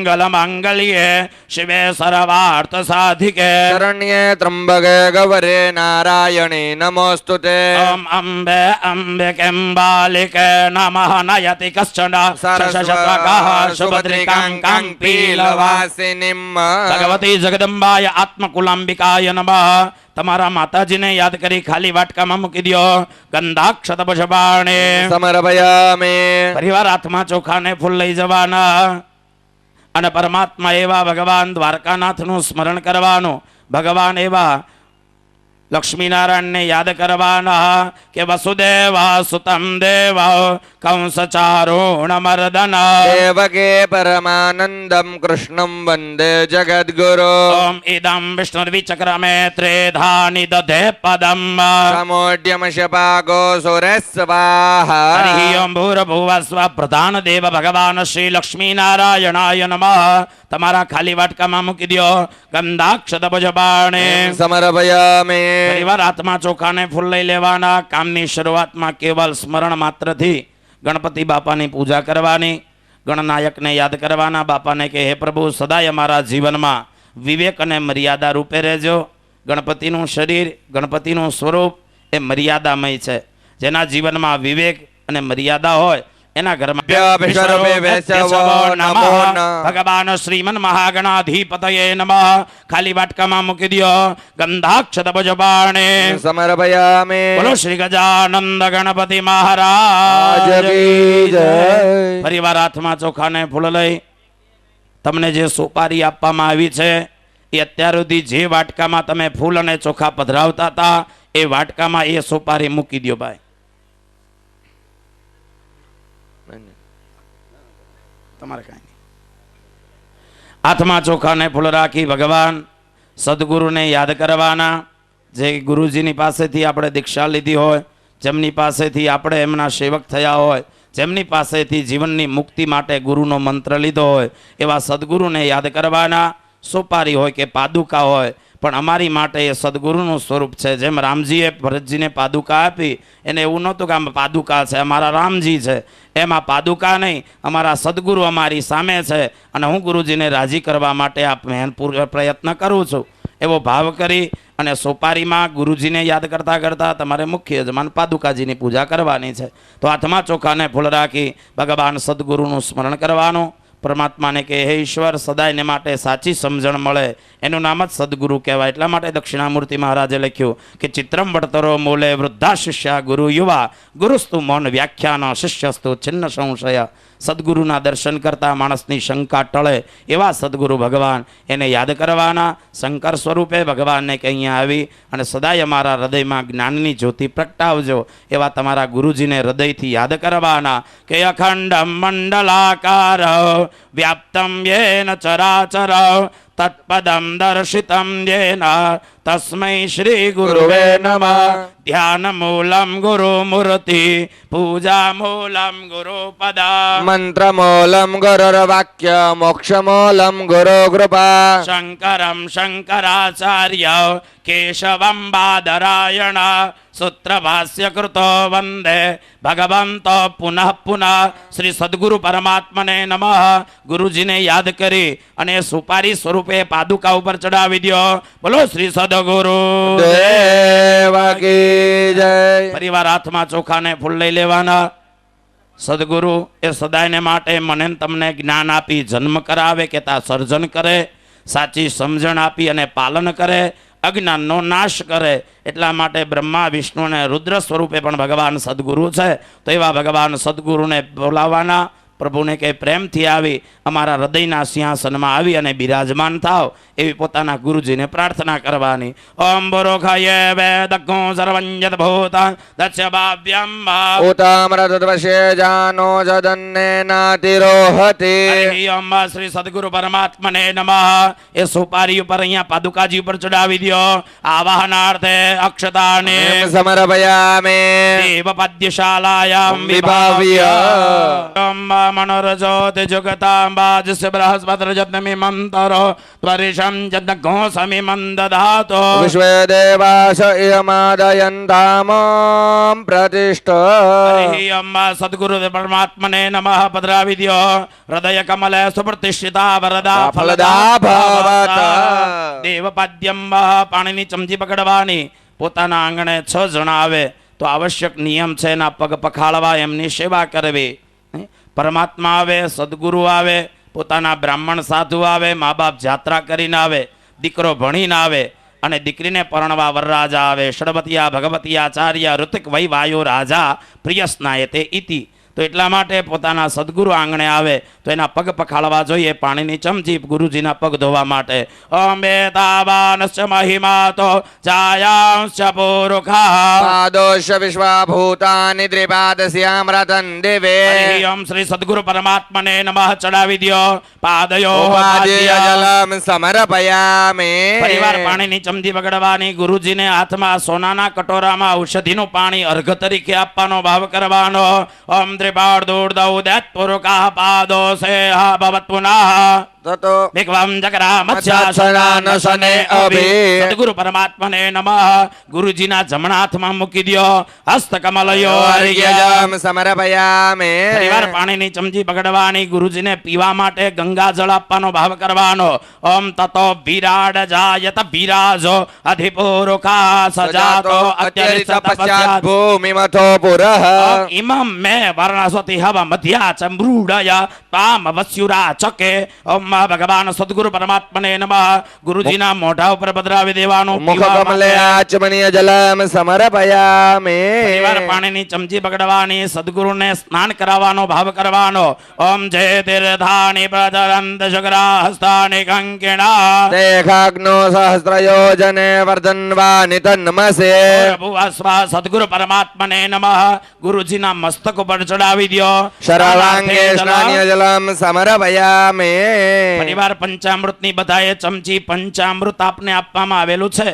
मंगल मांगल्ये शिवे सर्वार्थ साधिके शरण्ये त्र्यंबके गौरी नारायणी नमोस्तुते ओम अम्बे अम्बिकेम्बालिके नमः नयति कश्चन शशशतकः सुभद्रिकां पीलवासिनीं भगवती जगदम्बाय आत्मकुलांबिकाय नमः તમારા માતાજીને યાદ કરી ખાલી વાટકામાં મૂકી દો ગંધાક્ષત પુષ્પાણે સમર્પયામિ પરિવાર હાથમાં ચોખાને ફૂલ લઈ જવાના અને પરમાત્મા એવા ભગવાન દ્વારકાનાથનું સ્મરણ કરવાનું ભગવાન એવા લક્ષ્મીનારાયણને યાદ કરવાના કે વસુદેવા સુતમ દેવ કંસ ચારુણ મર્દન દેવકે પરમાનંદમ કૃષ્ણમ વંદે જગદ્ગુરુ ઓમ ઇદં વિષ્ણુર્વિચક્રમે ત્રેધાનિ દધે પદમ સમોઢ્યમ શપાકો સુરસ્વાહા હરિ ઓમ ભૂર્ભુવસ્વ પ્રધાન દેવ ભગવાન શ્રી લક્ષ્મીનારાયણાય નમઃ તમારા ખાલી વાટકામાં મૂકી દો ગંધાક્ષત પુષ્પાણે સમર્પયામિ પરિવાર હાથમાં ચોખાને ફૂલ લઈ લેવાના કામની શરૂઆતમાં કેવલ સ્મરણ માત્રથી ગણપતિ બાપાની પૂજા કરવાની ગણનાયકને યાદ કરવાના બાપાને કે હે પ્રભુ સદાય અમારા જીવનમાં વિવેક અને મર્યાદા રૂપે રહેજો ગણપતિનું શરીર ગણપતિનું સ્વરૂપ એ મર્યાદામય છે જેના જીવનમાં વિવેક અને મર્યાદા હોય એના ઘરમાં ભગવાન શ્રીમન મહાગણાધિપતયે નમઃ ખાલી વાટકામાં મૂકી દો ગંધાક્ષત પુષ્પાણે સમર્પયામિ બોલો શ્રી ગજાનંદ ગણપતિ મહારાજ કી જય પરિવાર હાથમાં ચોખાને ફૂલ લઈ તમને જે સોપારી આપવામાં આવી છે એ અત્યાર સુધી જે વાટકામાં તમે ફૂલ અને ચોખા પધરાવતા હતા એ વાટકામાં એ સોપારી મૂકી દો ભાઈ તમારે કાંઈ નહીં હાથમાં ચોખાને ફૂલ રાખી ભગવાન સદગુરુને યાદ કરવાના જે ગુરુજીની પાસેથી આપણે દીક્ષા લીધી હોય જેમની પાસેથી આપણે એમના સેવક થયા હોય જેમની પાસેથી જીવનની મુક્તિ માટે ગુરુનો મંત્ર લીધો હોય એવા સદગુરુને યાદ કરવાના સોપારી હોય કે પાદુકા હોય પણ અમારી માટે એ સદગુરુનું સ્વરૂપ છે જેમ રામજીએ ભરતજીને પાદુકા આપી એને એવું નહોતું કે આમાં પાદુકા છે અમારા રામજી છે એમાં પાદુકા નહીં અમારા સદગુરુ અમારી સામે છે અને હું ગુરુજીને રાજી કરવા માટે આ પ્રયત્ન કરું છું એવો ભાવ કરી અને સોપારીમાં ગુરુજીને યાદ કરતા કરતા તમારે મુખ્ય યજમાન પાદુકાજીની પૂજા કરવાની છે તો હાથમાં ચોખાને ફૂલ રાખી ભગવાન સદગુરુનું સ્મરણ કરવાનું પરમાત્માને કે હે ઈશ્વર સદાયને માટે સાચી સમજણ મળે એનું નામ જ સદગુરુ કહેવાય એટલા માટે દક્ષિણામૂર્તિ મહારાજે લખ્યું કે ચિત્રમ વડતરો મૂલે વૃદ્ધા શિષ્યા ગુરુ યુવા ગુરુસ્તુ મૌન વ્યાખ્યાન શિષ્યસ્તુ છિન્ન સંશય સદગુરુના દર્શન કરતા માણસની શંકા ટળે એવા સદગુરુ ભગવાન એને યાદ કરવાના શંકર સ્વરૂપે ભગવાનને કે અહીંયા આવી અને સદાય અમારા હૃદયમાં જ્ઞાનની જ્યોતિ પ્રગટાવજો એવા તમારા ગુરુજીને હૃદયથી યાદ કરવાના કે અખંડ મંડલાકાર વ્યાપ્તમ યેન ચરાચર તત્પદમ દર્શિતમ યેન તસ્મૈ શ્રી ગુરુવે નમઃ ધ્યાન મૂલમ ગુરુ મૂર્તિ પૂજા મૂલમ ગુરુ પદ મંત્ર મૂલમ ગુરુર વાક્ય મોક્ષ મૂલમ ગુરુ કૃપા શંકરમ શંકરાચાર્ય કેશવમ બાદરાયણ સૂત્રભાષ્ય કૃતો વંદે ભગવંતો પુનઃ પુનઃ શ્રી સદગુરુ પરમાત્મને નમઃ ગુરુજીને યાદ કરી અને સુપારી સ્વરૂપે પાદુકા ઉપર ચડાવી દો બોલો શ્રી સદગુરુ દેવ કી જય પરિવાર હાથમાં ચોખાને ફૂલ લઈ લેવાના સદગુરુ એ સદાયને માટે મને તમને જ્ઞાન આપી જન્મ કરાવે કે તા સર્જન કરે સાચી સમજણ આપી અને પાલન કરે અજ્ઞાનનો નાશ કરે એટલા માટે બ્રહ્મા વિષ્ણુ અને રુદ્ર સ્વરૂપે પણ ભગવાન સદગુરુ છે તો એવા ભગવાન સદગુરુને બોલાવવાના પ્રભુને કે પ્રેમથી આવી અમારા હૃદયના સિંહાસનમાં આવી અને બિરાજમાન થાવ એવી પોતાના ગુરુજીને પ્રાર્થના કરવાની ઓમ બરોખાય વેદગો સર્વંજત ભૂત દસ્ય ભાવ્યમ ઉતામ્રતવશે જાનો જદન્ને નાતિરોહતિ હરિ ઓમ શ્રી સદગુરુ પરમાત્મને નમઃ એ સુપારી ઉપર અહીંયા પાદુકાજી ઉપર ચડાવી દો આવાહનાર્થે અક્ષતાને સમર્પયામિ દેવ પદ્યશાલાયામ વિભાવ્ય ઓમ મનોરજોતિ જુગતાંબાજસ્ય બૃહસ્પતિર્જન્મિમંતરો ત્વરિષં જન્ઘોષમિમં દધાતો વિશ્વે દેવાસ ઇયમાદયંતામ પ્રતિષ્ઠ હરિ અંબા સદ્ગુરુ પરમાત્મને નમઃ પધરાવિદ્યો હૃદય કમલે સુપ્રતિષ્ઠિતા વરદા ફલદા ભવત. દેવપાદ્યમ પાણીની ચમચી પકડવાની. પોતાના આંગણે 6 જણા આવે તો આવશ્યક નિયમ છે એના પગ પખાળવા, એમની સેવા કરવી. પરમાત્મા આવે, સદગુરુ આવે, પોતાના બ્રાહ્મણ સાધુ આવે, મા બાપ જાત્રા કરીને આવે, દીકરો ભણીને આવે અને દીકરીને પરણવા વરરાજા આવે. ષડવતિયા ભગવતિયા આચાર્ય ઋતિક વૈ વાયુ રાજા પ્રિય સ્નાયતે ઇતિ. તો એટલા માટે પોતાના સદગુરુ આંગણે આવે તો એના પગ પખાળવા જોઈએ. પાણીની ચમચી ગુરુજીના પગ ધોવા માટે. અંબે તાવાનશ્ચ મહિમા તો જાયાંશ્ચ પુરુષા પાદોશ વિશ્વાભૂતાનિ ત્રિપાદસ્યામ્રતન દિવે હરિ ઓમ શ્રી સદગુરુ પરમાત્મને નમઃ ચડાવી દ્યો. પાદયો ઉપાદ્ય જલમ સમર્પયામિ. પરિવાર પાણીની ચમચી પકડવાની. ગુરુજીને હાથમાં સોનાના કટોરામાં ઔષધિનું પાણી અર્ઘ તરીકે આપવાનો ભાવ કરવાનો. ઓમ ત્રિપાદોર્દૌદત પુરુષા પાદો સેહ ભવત પુનઃ તતો વિક્વમ જકરા મત્સ્યાસનાનસને અભિ. સદગુરુ પરમાત્મને નમઃ. ગુરુજીના જમણા હાથમાં મૂકી દ્યો. હસ્ત કમલયો હરિય. અર્ઘ્યજમ સમર્પયામિ. પરિવાર પાણીની ચમચી પકડવાની. ગુરુજીને પીવા માટે ગંગા જળ આપવાનો ભાવ કરવાનો. ઓમ તતો વિરાડ જાયત વિરાજો અધિપુરુષા સજાતો અત્યરિત પશ્ચાત તપસ્યા ભૂમિમથો પુરઃ. ઇમમ મે વર્ણસતિ હવ મધ્યા ચ મૃડય તામ વસ્યુરા ચકે. ઓમ ભગવાન સદગુરુ પરમાત્મને નમઃ. ગુરુજીના મોઢા ઉપર પધરાવી દેવાનું. મુખ પીવા કમલે માટે. આચમનીય જલમ સમર્પયામિ. પરિવાર પાણીની ચમચી પકડવાની. સદગુરુને સ્નાન કરાવવાનો ભાવ કરવાનો. ઓમ જય તીર્થાની પ્રચરંત શુક્રાહસ્તાની કંકિણા દેખાગ્નો સહસ્રયોજને વર્ધન્વાનિ તન્મસે. ભુવસ્વા સદગુરુ પરમાત્મને નમઃ. ગુરુજીના મસ્તક ઉપર ચડાવી દ્યો. શરવાંગે સ્નાન્ય જલમ સમર્પયામિ. પરિવાર પંચામૃતની બધાએ ચમચી પંચામૃત આપને આપવામાં આવેલું છે.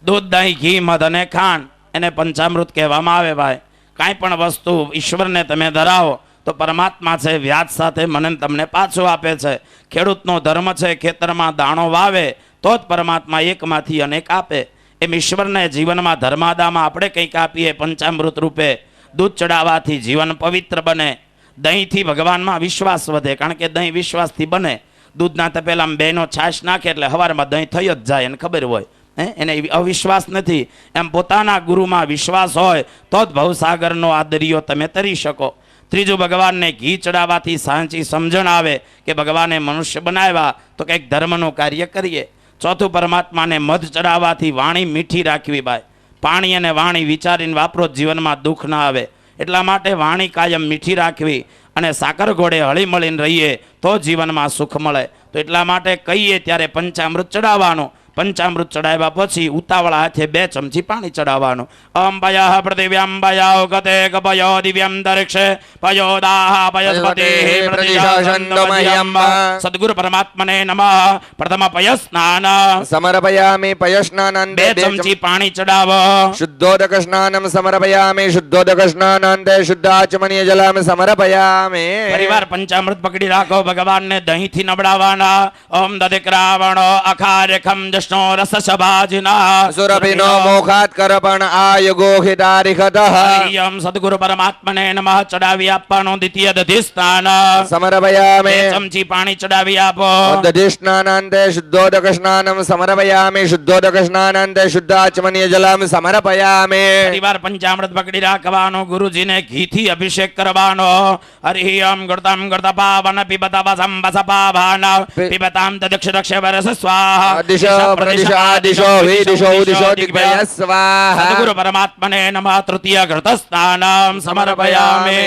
દૂધ, દહીં, ઘી, મધ અને ખાંડ એને પંચામૃત કહેવામાં આવે. ભાઈ કાંઈ પણ વસ્તુ ઈશ્વરને તમે ધરાવો તો પરમાત્મા છે વ્યાજ સાથે મને તમને પાછું આપે છે. ખેડૂતનો ધર્મ છે ખેતરમાં દાણો વાવે તો જ પરમાત્મા એકમાંથી અનેક આપે. એમ ઈશ્વરને જીવનમાં ધર્માદામાં આપણે કંઈક આપીએ પંચામૃત રૂપે. દૂધ ચડાવવાથી જીવન પવિત્ર બને. દહીંથી ભગવાનમાં વિશ્વાસ વધે, કારણ કે દહીં વિશ્વાસથી બને. દૂધના તપેલામાં બેનો છાશ નાખે એટલે હવારમાં દહીં થઈ જ જાય, એને ખબર હોય. એને અવિશ્વાસ નથી. એમ પોતાના ગુરુમાં વિશ્વાસ હોય તો જ ભવસાગરનો આ દરિયો તમે તરી શકો. ત્રીજું, ભગવાનને ઘી ચડાવવાથી સાચી સમજણ આવે કે ભગવાને મનુષ્ય બનાવ્યા તો કંઈક ધર્મનું કાર્ય કરીએ. ચોથું, પરમાત્માને મધ ચડાવવાથી વાણી મીઠી રાખવી. ભાઈ પાણી અને વાણી વિચારીને વાપરો, જીવનમાં દુઃખ ના આવે. એટલા માટે વાણી કાયમ મીઠી રાખવી અને સાકર ઘોડે હળી મળીને રહીએ તો જીવનમાં સુખ મળે. તો એટલા માટે કહીએ ત્યારે પંચામૃત ચડાવવાનું. પંચામૃત ચડાવ્યા પછી ઉતાવળા હાથે 2 ચમચી પાણી ચડાવવાનું. અંબયઃ પૃથિવ્યામ ભયો ગતે કપયો દિવ્યમ દર્ક્ષે પયોદાહ પયસ્પતિ પ્રતિશાસન્તો મહ્યમ. સદ્ગુરુ પરમાત્મને નમઃ. પ્રથમ પય સ્નાન સમર્પયામિ પયસ્નાનંતે 2 ચમચી પાણી ચડાવો. શુદ્ધોદક સ્નાનમ સમર્પયામિ. શુદ્ધોદક સ્નાનંતે શુદ્ધાચમનીય જલમ સમર્પયામિ. પરિવાર પંચામૃત પકડી રાખો. ભગવાનને દહીંથી નવડાવવાના. ઓમ દધિક્રાવણો અખારેખમ જષ્ણો રસ સભાજિના સુરભિનો મોખાત કરપણ આયુગો હિતારિખતઃ. હરિયમ સદગુરુ પરમાત્મને નમઃ. ચડાવી આપવાનો. દ્વિતીય દધી સ્નાન. સમર્પયામિ. 2 ચમચી પાણી ચડાવી આપો. દધિ સ્નાનંતે શુદ્ધોદક સ્નાનમ સમર્પયામિ. શુદ્ધોદક સ્નાનંતે શુદ્ધાચમનીય જલમ સમર્પયામિ. પરિવાર પંચામૃત પકડી રાખવાનો. ગુરુજીને ઘીથી અભિષેક કરવાનો. હરિયમ ગુણતમ ગુણત પાવન પિબત વસમ વસ પાવન પિબતામ દક્ષ દક્ષ વરસ સ્વાહા. દિશો પ્રદિશો આદિશો વિદિશો ઉદિશો દિગ્ભય સ્વાહા. સદગુરુ પરમાત્મને નમઃ. તૃતીય ઘૃત સ્નાનમ સમર્પયામિ.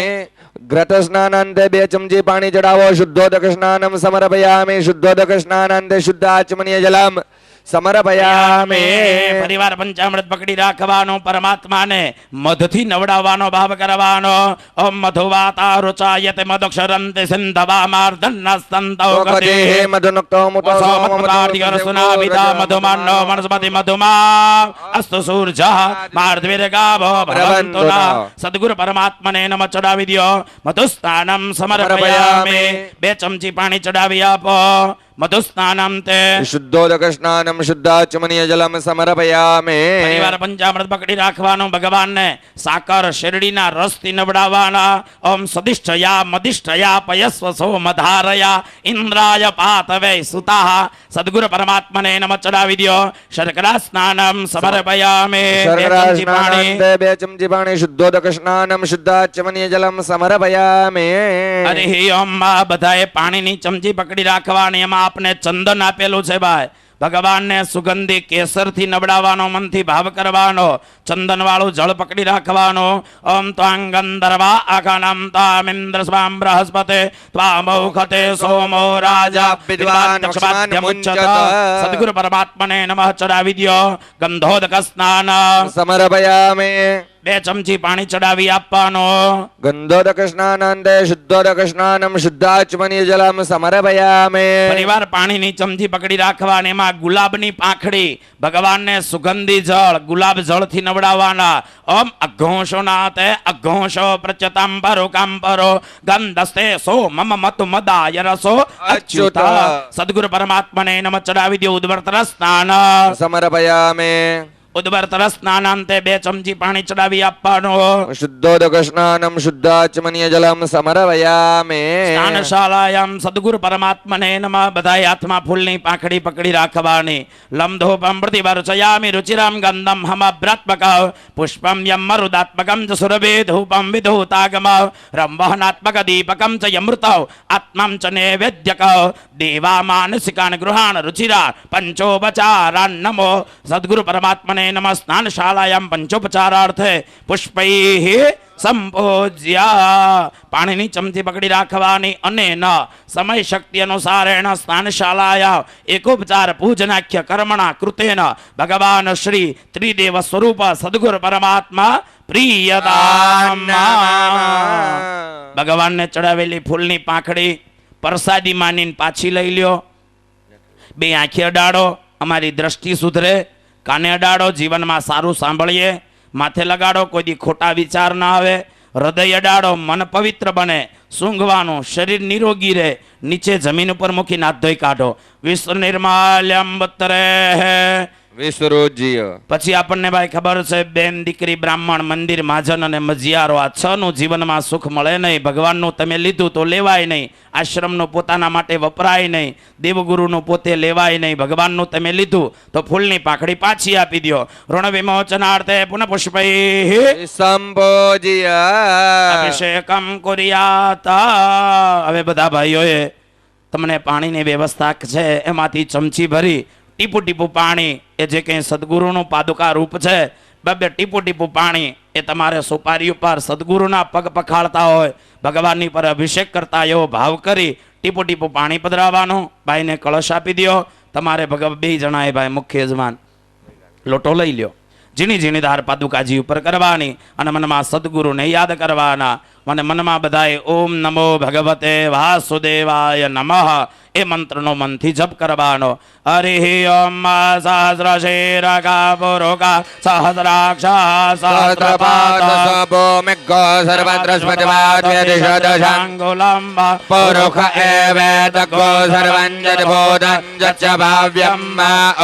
ઘૃત સ્નાનંતે 2 ચમચી પાણી ચડાવો. શુદ્ધોદક સ્નાનમ સમર્પયામિ. શુદ્ધોદક સ્નાનંતે શુદ્ધાચમનીય જલમ સમર્પયામિ પરિવાર પંચામૃત પકડી રાખવાનો, પરમાત્માને મધથી નવડાવવાનો ભાવ કરવાનો. ઓમ મધુવાતા રુચાયતે મધુક્ષરંતે સિંધવામાર્ધન્ના સ્તંતૌ ગતિ મધુનક્તો મુતો સુનાવિદા મધુમાનો વનસ્પતિ મધુમા અસ્તુ સૂર્જા માર્દ્વિર્ગાભો ભવન્તુ ના. સદગુરુ પરમાત્માને નમ ચડાવી દ્યો. મધુસ્નાનમ સમર્પયામિ. 2 ચમચી પાણી ચડાવી આપો. મધુસ્નાનમ તે શુદ્ધોદક સ્નાનમ શુદ્ધાચમનીય જલમ સમર્પયામિ પરિવાર પંચામૃત પકડી રાખવાનો. ભગવાનને સાકર શેરડીના રસથી નવડાવવાના. ઓમ સદિષ્ઠયા મદિષ્ઠયા પયસ્વ સોમધારયા ઇન્દ્રાય પાતવે સુતા. સદગુરુ પરમાત્માને નમ ચડાવી દ્યો. શર્કરા સ્નાનમ સમર્પયામિ. 2 ચમચી પાણી 2 ચમચી પાણી શુદ્ધોદક સ્નાનમ શુદ્ધાચમનીય જલમ સમર્પયામિ અરે ઓમ માં બધાએ પાણીની ચમચી પકડી રાખવાની. એમાં આપને ચંદન આપેલું છે ભાઈ. ભગવાનને સુગંધી કેસરથી નવડાવવાનો, મનથી ભાવ કરવાનો. ચંદન વાળું જળ પકડી રાખવાનું. ઓમ ત્વાં ગંધર્વા આકાનમ તામિન્દ્ર સ્વામ બૃહસ્પતે ત્વામૌખતે સોમો રાજા વિદ્વાન દક્ષમાદ્યમુચ્ચત. સદગુરુ પરમાત્માને નમઃ ચડાવી દ્યો. ગંધોદક સ્નાન સમર્પયામિ 2 ચમચી પાણી ચડાવી આપવાનો. ગંધોદક સ્નાનાંતે શુદ્ધોદક સ્નાનમ શુદ્ધાચમનીય જલમ સમર્પયામિ પરિવાર પાણીની ચમચી પકડી રાખવાની. એમાં ગુલાબની પાંખડી, ભગવાનને સુગંધી જળ ગુલાબ જળથી નવડાવવાના. ઓમ અઘોષોનાતે અઘોષો પ્રચ્યતાંબરો કાંબરો ગંધસ્તે સો મમ મતુ મદાય રસો અચ્યુત. સદગુરુ પરમાત્માને નમ ચડાવી દો. ઉદ્વર્તર સ્નાન સમર્પયામિ ઉદ્વર્તર સ્નાનાંતે 2 ચમચી પાણી ચડાવી આપવાનો. શુદ્ધોદક સ્નાનમ શુદ્ધાચમનીય જલમ સમર્પયામિ સ્નાનશાલાયામ સદગુરુ પરમાત્માને નમઃ. બધાએ હાથમાં ફૂલની પાંખડી પકડી રાખવાની. લંધોપમ પ્રતિવર્ચયામિ રુચિરામ ગંધમ હમબ્રાત્મક પુષ્પમ યમ મરુદાત્મકમ ચ સુરભે ધૂપમ વિધૂતાગમ રંવહનાત્મક દીપકમ ચ યમૃત આત્મમ ચ નૈવેદ્યક દેવા માનસિકાન ગૃહાણ રુચિરા પંચોપચારાન નમો. સદગુરુ પરમાત્માને નમઃ. સ્નાનશાલાયામ પંચોપચારાર્થે પુષ્પૈઃ સંપોજ્યા. પાણીની ચમચી પકડી રાખવાની. અને ન સમય શક્તિ અનુસારેણ સ્નાનશાલાયા એકોપચાર પૂજનાખ્ય કર્મણા કૃતેન ભગવાન શ્રી ત્રિદેવ સ્વરૂપ સદગુરુ પરમાત્મા પ્રિયદામ. ભગવાનને ચડાવેલી ફૂલની પાંખડી પ્રસાદી માનીને પાછી લઈ લ્યો. 2 આંખી અડાડો, અમારી દ્રષ્ટિ સુધરે. કાને અડાડો, જીવનમાં સારું સાંભળીએ. માથે લગાડો, કોઈ દી ખોટા વિચાર ના આવે. હૃદય અડાડો, મન પવિત્ર બને. સૂંઘવાનું, શરીર નિરોગી રહે. નીચે જમીન ઉપર મૂકીને હાથ ધોઈ કાઢો. વિશ્વ નિર્માલ્યમ બત્તરે. વિશ્વરોજ્ય પછી આપણને ભાઈ ખબર છે, બેન દીકરી બ્રાહ્મણ મંદિર મહાજન અને મજિયારો, આ 6 નું જીવનમાં સુખ મળે નહીં. ભગવાનનું તમે લીધું તો લેવાય નહીં. આશ્રમનું પોતાના માટે વપરાય નહીં. દેવગુરુનું પોતે લેવાય નહીં. ભગવાનનું તમે લીધું તો ફૂલની પાંખડી પાછી આપી દો. ઋણ વિમોચનાર્થે પુનઃ પુષ્પૈઃ સંપોજ્ય અભિષેકમ કુર્યાત. હવે બધા ભાઈઓએ તમને પાણીની વ્યવસ્થા છે, એમાંથી ચમચી ભરી ટીપુ ટીપુ પાણી, એ જે કંઈ સદગુરુનું પાદુકા રૂપ છે, 2 ટીપુ ટીપુ પાણી એ તમારે સુપારી ઉપર સદગુરુના પગ પખાળતા હોય, ભગવાનની પર અભિષેક કરતા એવો ભાવ કરી ટીપુ ટીપુ પાણી પધરાવવાનું. ભાઈને કળશ આપી દો. તમારે 2 જણાએ ભાઈ મુખ્ય યજમાન લોટો લઈ લ્યો. ઝીણી ઝીણી ધાર પાદુકાજી ઉપર કરવાની અને મનમાં સદગુરુને યાદ કરવાના. મને મનમાં બધાએ ઓમ નમો ભગવતે વાસુદેવાય નમઃ એ મંત્રનો મનથી જપ કરવાનો. હરિ ઓમ સહસ્ર શિરકા પુરુકા સહસ્રાક્ષા સહસ્રપાદ ભૂમિકો સર્વત્ર સ્મૃતિવાદ્યદિશદશાંગુલમ પુરુખ એવેદકો સર્વં જદભૂતં જચ્ચ ભાવ્યં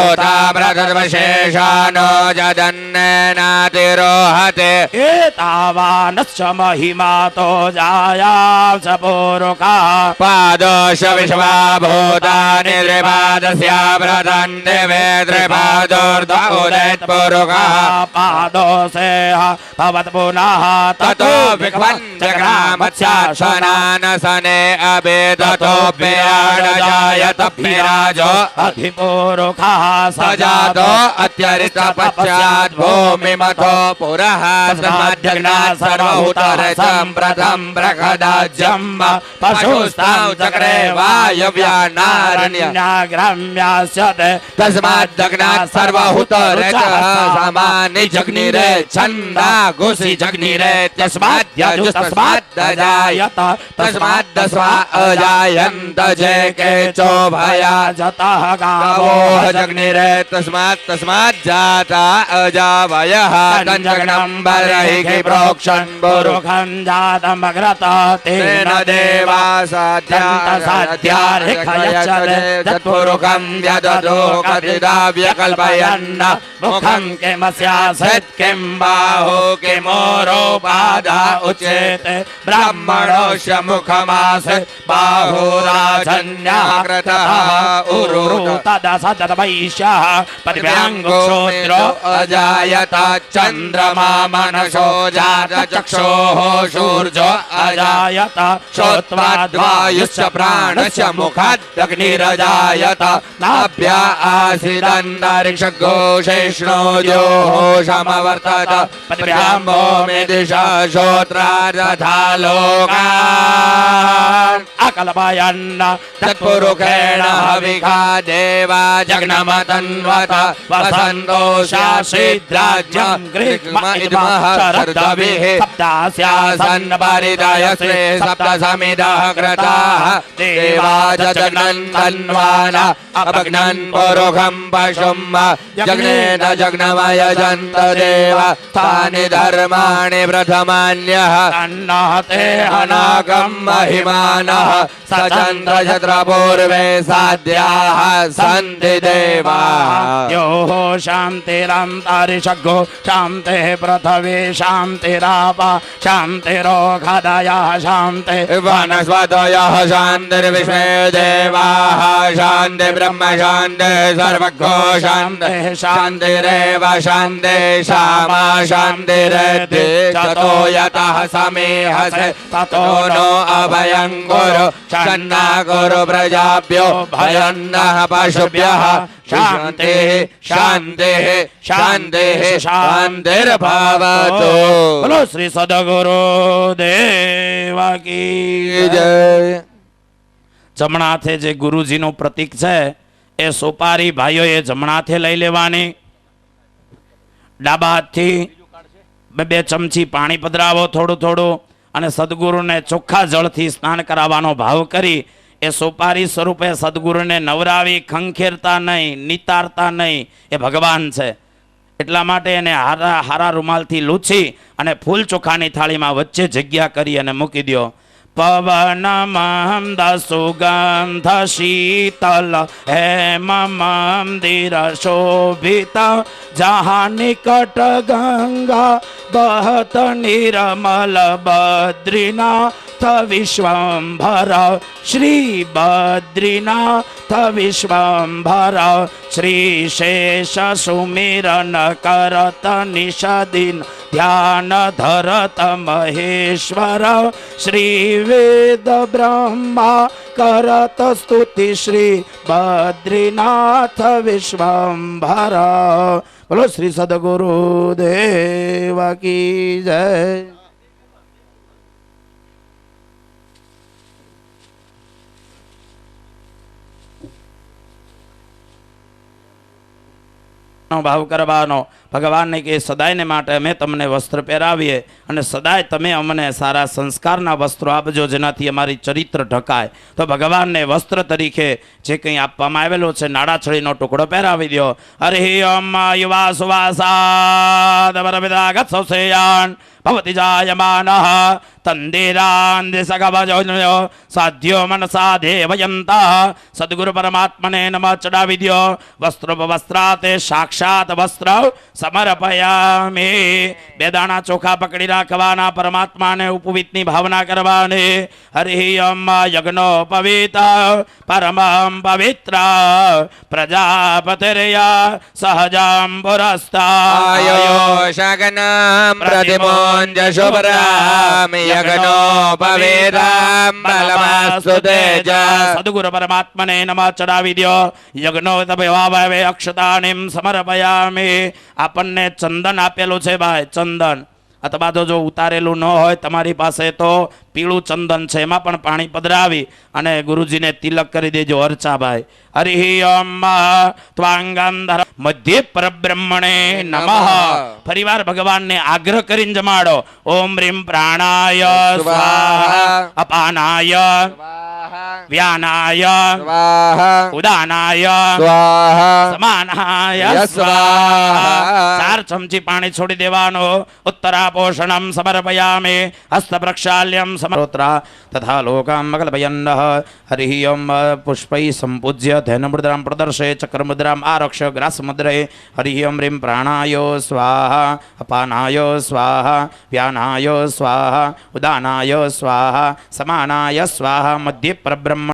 ઓતાવ્રતર્વશેષાનો જદન્નેનાતિરોહતે એતાવાનશ્ચ મહિમાતો જાયા ચ પુરુકા પાદોશ વિશ્વાભૂતાનિ ત્રિપાદસ્યાવ્રતં દિવે ત્રિપાદોર્ધ ઉદયત પુરુષः પાદોસેહ ભવત પુનઃ તતો વિક્વંચગ્રામસ્યાસનાનસને અભેદતોऽભ્યાડજાયતભ્યરાજો અધિપુરુષः સજાતો અત્યરિત પશ્ચાદ ભૂમિમથો પુરઃ સમાધ્યગ્ના સર્વહૂતર સંપ્રતિ પ્રથમ પ્રખદાજ્યમ પશુસ્તાવ ચક્રે વાયવ્યાનારણ્ય ગ્રામ્યાસ્યતે તસ્માદ્દગ્નાत् સર્વહુતરેચઃ સામાનિ જગ્નિરે છંદા ઘોષી જગ્નિરે તસ્માદ્યજુસ્તસ્માદ્દજાયત તસ્માદ્દસ્વા અજાયંત જે કેચો ભયા જતઃ ગાવો ગાવો જગ્નિરે તસ્માદ્ જાતા અજાવયઃ તંજગ્નં બર્હિ પ્રોક્ષણ પુરુષં જાતમગ્રત તેન દેવા સાધ્યાર્હયચરે તત્પુરુષં વ્યદતો કતિદાવ્ય કલ્પયન્ન મુખં કિમસ્યાસત કિમ બાહો કિમોરોપાદા ઉચેતે બ્રાહ્મણોસ્ય મુખમાસે બાહુરાજન્યઃ કૃતઃ ઉરુરુત દસદત વૈશ્યઃ પદવ્યાંગોક્ષોત્રો અજાયત ચંદ્રમા મનસો જાત ચક્ષોઃ સૂર્જો અજાયત શ્રોત્વાદ્વાયુશ્ચ પ્રાણસ્ય મુખાદગ્નિરજાયત નાભ્યા આસિદંતરિક્ષઘોષેષ્ણોજોઃ સમવર્તત પદ્ભ્યામ્ભો મે દિશા શ્રોત્રારથા લોકાન અકલ્પયન્ન તત્પુરુષેણ હવિખા દેવા જગ્નમતન્વત વસંતો શાસિદ્રાજ્યં ગ્રીષ્મ ઇદમઃ શરદવિઃ સપ્તાસ્યાસન પરિદયસ્વે સપ્ત સમિદઃ કૃતાઃ દેવા જગ્નन् તન્વાના અપગ્નन् પુરુષં પશું જગ્નેન જગ્નમયજન્ત દેવા તાનિ ધર્માણિ પ્રથમાન્યઃ તન્નઃ તે અનાગમ મહિમાનઃ સચંદ્ર છત્ર પૂર્વે સાધ્યાઃ સંતિ દેવા યોઃ શાંતિરંતરિષઘો શાંતિ પૃથ્વી શાંતિરાપા શાંતિરોગદયઃ શાંતિ વનસ્પતયઃ શાંતિર્વિશ્વે દેવાઃ શાંતિ બ્રહ્મ શાંતિ સર્વગો શાંતિ શાંતિરેવ શાંતિ શામા શાંતિરેતિ તતો યતઃ સમેહસે તતો નો અભયં કુરુ શન્ના કુરુ પ્રજાભ્યો ભયન્નઃ પશુભ્યઃ શાંતિ શાંતિ શાંતિ શાંતિર્ભવતુ. બોલો શ્રી સદગુરુ દેવા કી જય. જમણા હાથે જે ગુરુજીનું પ્રતીક છે એ સોપારી ભાઈઓએ જમણા હાથે લઈ લેવાની. ડાબા હાથથી બે ચમચી પાણી પધરાવો થોડું થોડું અને સદગુરુને ચોખ્ખા જળથી સ્નાન કરાવવાનો ભાવ કરી એ સોપારી સ્વરૂપે સદગુરુને નવરાવી ખંખેરતા નહીં, નિતારતા નહીં. એ ભગવાન છે એટલા માટે એને હારા રૂમાલથી લૂછી અને ફૂલ ચોખાની થાળીમાં વચ્ચે જગ્યા કરી અને મૂકી દો. પવન મંદ સુગંધ શીતલ હેમ મંદિર શોભિત જહાં નિકટ ગંગા બહત નિર્મલ બદ્રીનાથ વિશ્વંભર શ્રી બદ્રીનાથ વિશ્વંભર શ્રી શેષ સુમિરન કરત નિષદિન ધ્યાન ધરત મહેશ્વર શ્રી વેદ બ્રહ્મા કરત સ્તુતિ શ્રી બદ્રીનાથ વિશ્વંભર. બોલો શ્રી સદગુરુ દેવા કી જય. ભાવ કરવાનો. ભગવાનને કે સદાયને માટે અમે તમને વસ્ત્ર પહેરાવીએ અને સદાય તમે અમને સારા સંસ્કારના વસ્ત્રો આપજો જેનાથી અમારી ચરિત્ર ઢકાય. તો ભગવાનને વસ્ત્ર તરીકે જે કંઈ આપવામાં આવેલો છે નાડાછડીનો ટુકડો પહેરાવી દો. હરિ ઓમ યુવા સુવાસાદ વરવિદાગત સૌસેયાન ભવતિ જાયમાનઃ તંદેરાન દિશગવજો સાધ્યો મનસા દેવયંતઃ. સદગુરુ પરમાત્મને નમઃ ચડાવી દો. વસ્ત્રોપવસ્ત્રાતે સાક્ષાત વસ્ત્ર સમર્પયામિ. બે દાણા ચોખા પકડી રાખવાના, પરમાત્માને ઉપવિતની ભાવના કરવાની. હરિ ઓમ યજ્ઞોપવિત પરમં પવિત્ર પ્રજાપતિર્યા સહજામ પુરસ્તાયો શગનમ પ્રતિમોંજ શુભ્રામ યજ્ઞોપવેદામ બલમાસ્તુ તેજ. સદગુરુ પરમાત્મને નમઃ ચડાવી દો. યજ્ઞોપવે અક્ષતાનિમ સમર્પયામિ. આપણને ચંદન આપેલું છે ભાઈ, ચંદન અથવા તો જો ઉતારેલું ન હોય તમારી પાસે તો પીળું ચંદન છે એમાં પણ પાણી પધરાવી અને ગુરુજીને તિલક કરી દેજો. અર્ચાભાઈ હરિ ઓમ ત્વાંગાંધર મધ્ય પરબ્રહ્મણે નમઃ. ફરીવાર ભગવાનને આગ્રહ કરીને જમાડો. ઓમ રીમ પ્રાણાય સ્વાહા, અપાનાય વ્યાનાય સ્વાહા ઉદાનાય સ્વાહા સમાનાય યસ્વાહા. સ્વાહા. 4 ચમચી પાણી છોડી દેવાનો. ઉત્તરાપોષણમ સમર્પયામે હસ્ત પ્રક્ષાલ્યમ સમરોત્રા તથા લોકામ કલ્પયન્નઃ. હરિ ઓમ પુષ્પૈ સંપૂજ્ય ધૈન મુદ્રામ પ્રદર્શય ચક્ર મુદ્રામ આરક્ષ ગ્રાસ મુદ્રય. હરિ ઓમ રીમ પ્રાણાય સ્વાહા, અપાનાય સ્વાહા, વ્યાનાય સ્વાહા, ઉદાનાય સ્વાહા, સમાનાય સ્વાહા. મધ્ય પરબ્રહ્મ